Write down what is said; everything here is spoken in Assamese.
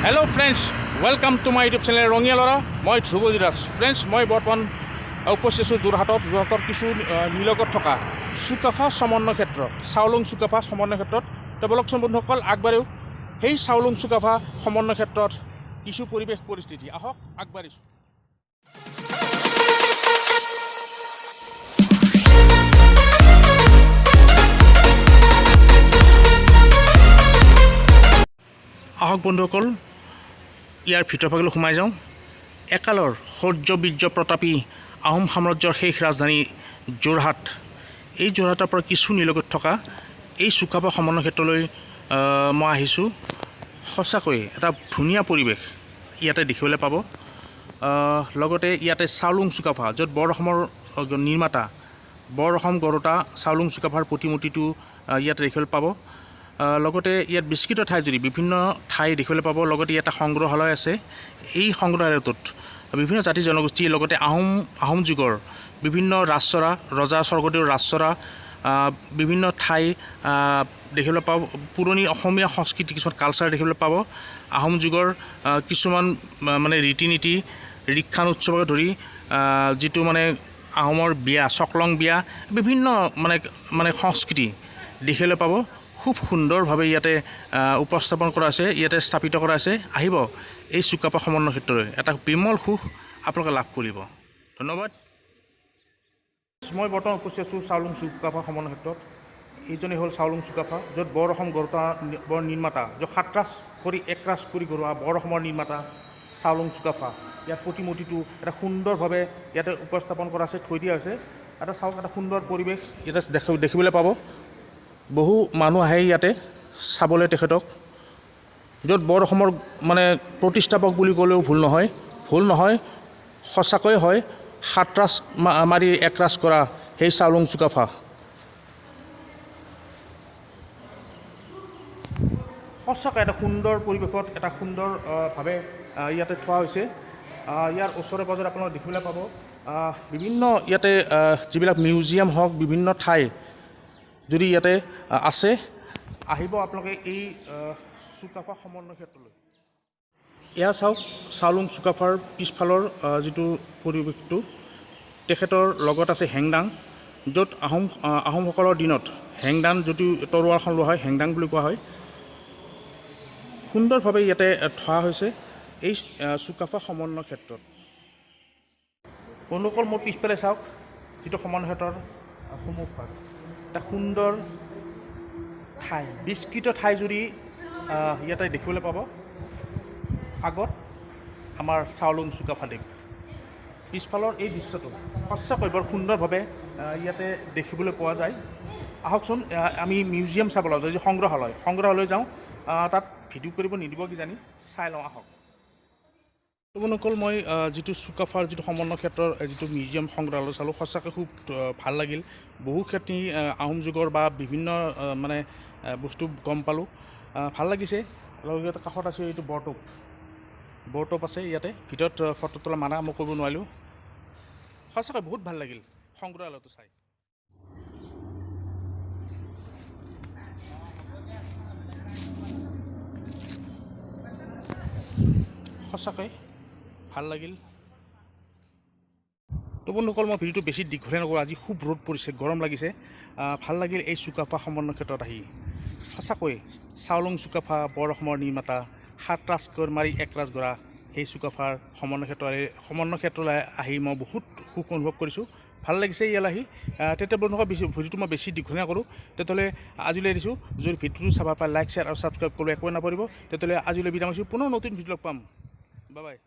Hello friends, welcome to my YouTube channel RANGIA'R. মই ধ্ৰুৱজিৰাজ ফ্ৰেণ্ডছ মই বৰ্তমান উপস্থিত আছোঁ যোৰহাটৰ কিছু নিলগত থকা চুকাফা সমন্বয় ক্ষেত্ৰ চাউলুং চুকাফা সমন্বয় ক্ষেত্ৰত বলকচোন বন্ধুসকল আগবাঢ়িও সেই চাউলুং চুকাফা সমন্বয় ক্ষেত্ৰত কিছু পৰিৱেশ পৰিস্থিতি আহক আগবাঢ়িছোঁ। আহক বন্ধুসকল ইয়াৰ ভিতৰভাগলৈ সোমাই যাওঁ। একালৰ শৌৰ্য বীৰ্য প্ৰতাপী আহোম সাম্ৰাজ্যৰ শেষ ৰাজধানী যোৰহাট, এই যোৰহাটৰ পৰা কিছু নিলগত থকা এই চুকাফা সমন্বয় ক্ষেত্ৰলৈ মই আহিছোঁ। সঁচাকৈ এটা ধুনীয়া পৰিৱেশ ইয়াতে দেখিবলৈ পাব। লগতে ইয়াতে চাউলুং চুকাফা, য'ত বৰ অসমৰ নিৰ্মাতা বৰ অসম গঢ়োতা চাউলুং চুকাফাৰ প্ৰতিমূৰ্তিটো ইয়াতে দেখিবলৈ পাব। লগতে ইয়াত বিস্তৃত ঠাই জুৰি বিভিন্ন ঠাই দেখিবলৈ পাব। লগতে ইয়াত এটা সংগ্ৰহালয় আছে। এই সংগ্ৰহালয়টোত বিভিন্ন জাতি জনগোষ্ঠীৰ লগতে আহোম যুগৰ বিভিন্ন ৰাজচৰা ৰজা স্বৰ্গদেউৰ ৰাজচৰা বিভিন্ন ঠাই দেখিবলৈ পাব। পুৰণি অসমীয়া সংস্কৃতি কিছুমান কালচাৰ দেখিবলৈ পাব। আহোম যুগৰ কিছুমান মানে ৰীতি নীতি ৰিক্ষান উৎসৱকে ধৰি যিটো মানে আহোমৰ বিয়া চকলং বিয়া বিভিন্ন মানে সংস্কৃতি দেখিবলৈ পাব। খুব সুন্দৰভাৱে ইয়াতে উপস্থাপন কৰা আছে, ইয়াতে স্থাপিত কৰা আছে। আহিব এই চুকাফা সমন্বয় ক্ষেত্ৰলৈ, এটা বিমল সুখ আপোনালোকে লাভ কৰিব। ধন্যবাদ। মই বৰ্তমান উপস্থিত আছোঁ চাউলুং চুকাফা সমন্বয় ক্ষেত্ৰত। এইজনেই হ'ল চাউলুং চুকাফা, য'ত বৰ অসম গঢ়োতা বৰ নিৰ্মাতা, য'ত 7 ৰাজ কৰি 1 ৰাজ কৰি গঢ়োৱা বৰ অসমৰ নিৰ্মাতা চাউলুং চুকাফা। ইয়াত প্ৰতিমূৰ্তিটো এটা সুন্দৰভাৱে ইয়াতে উপস্থাপন কৰা আছে, থৈ দিয়া হৈছে। এটা চাওক, এটা সুন্দৰ পৰিৱেশ ইয়াতে দেখিবলৈ পাব। বহু মানুহ আহে ইয়াতে চাবলৈ তেখেতক, য'ত বৰ অসমৰ মানে প্ৰতিষ্ঠাপক বুলি ক'লেও ভুল নহয়, সঁচাকৈ হয়। 7 ৰাজ মাৰি 1 ৰাজ কৰা সেই চাউলুং চুকাফা। সঁচাকৈ এটা সুন্দৰ পৰিৱেশত এটা সুন্দৰভাৱে ইয়াতে থোৱা হৈছে। ইয়াৰ ওচৰে পাঁজৰে আপোনালোকে দেখিবলৈ পাব বিভিন্ন ইয়াতে যিবিলাক মিউজিয়াম হওক বিভিন্ন ঠাই যদি ইয়াতে আছে। আহিব আপোনালোকে এই চুকাফা সমন্বয় ক্ষেত্ৰলৈ। এয়া চাওক চাউলুং চুকাফাৰ পিছফালৰ যিটো পৰিৱেশটো, তেখেতৰ লগত আছে হেংদাং, য'ত আহোমসকলৰ দিনত হেংদাং যিটো তৰোৱালখন লোৱা হয় হেংদাং বুলি কোৱা হয়। সুন্দৰভাৱে ইয়াতে থোৱা হৈছে এই চুকাফা সমন্বয় ক্ষেত্ৰত। বন্ধুসকল মোৰ পিছফালে চাওক, যিটো সমন্বয় ক্ষেত্ৰৰ সন্মুখভাগ, এটা সুন্দৰ ঠাই, বিস্তৃত ঠাই জুৰি ইয়াতে দেখিবলৈ পাব। আগত আমাৰ চাউলুং চুকাফাদেৱ, পিছফালৰ এই দৃশ্যটো সঁচাকৈ বৰ সুন্দৰভাৱে ইয়াতে দেখিবলৈ পোৱা যায়। আহকচোন আমি মিউজিয়াম চাবলৈ যাওঁ, সংগ্ৰহালয় যাওঁ। তাত ভিডিঅ' কৰিব নিদিব কিজানি, চাই লওঁ আহক। বন্ধুসকল মই যিটো চুকাফাৰ যিটো সমন্বয় ক্ষেত্ৰৰ যিটো মিউজিয়াম সংগ্ৰহালয় চালোঁ, সঁচাকৈ খুব ভাল লাগিল। বহুখিনি আহোম যুগৰ বা বিভিন্ন মানে বস্তু গম পালোঁ, ভাল লাগিছে। লগতে কাষত আছে এইটো বৰটোপ আছে ইয়াতে, ভিতৰত ফটো তোলা মানা মই কৰিব নোৱাৰিলোঁ। সঁচাকৈ বহুত ভাল লাগিল সংগ্ৰহালয়টো চাই। সঁচাকৈ ভাল লাগিল। তো বন্ধুসকল মই ভিডিঅ'টো বেছি দীঘলীয়া নকৰোঁ, আজি খুব ৰ'দ পৰিছে, গৰম লাগিছে। ভাল লাগিল এই চুকাফা সমন্বয় ক্ষেত্ৰত আহি। সঁচাকৈ চাউলুং চুকাফা বৰ অসমৰ নিৰ্মাতা, 7 ৰাজ মাৰি 1 ৰাজ গঢ়া সেই চুকাফাৰ সমন্বয় ক্ষেত্ৰলৈ আহি মই বহুত সুখ অনুভৱ কৰিছোঁ। ভাল লাগিছে ইয়ালৈ আহি। তেতিয়া বন্ধুসকল ভিডিঅ'টো মই বেছি দীঘলীয়া কৰোঁ, তেতিয়াহ'লে আজিলৈ দিছোঁ। যদি ভিডিঅ'টো চাব পাৰে লাইক শ্বেয়াৰ আৰু ছাবস্ক্ৰাইব কৰিব একোৱে নাপাৰিব। তেতিয়াহ'লে আজিলৈ বিদায় মাৰিছোঁ, পুনৰ নতুন ভিডিঅ' লগ পাম। Bye bye.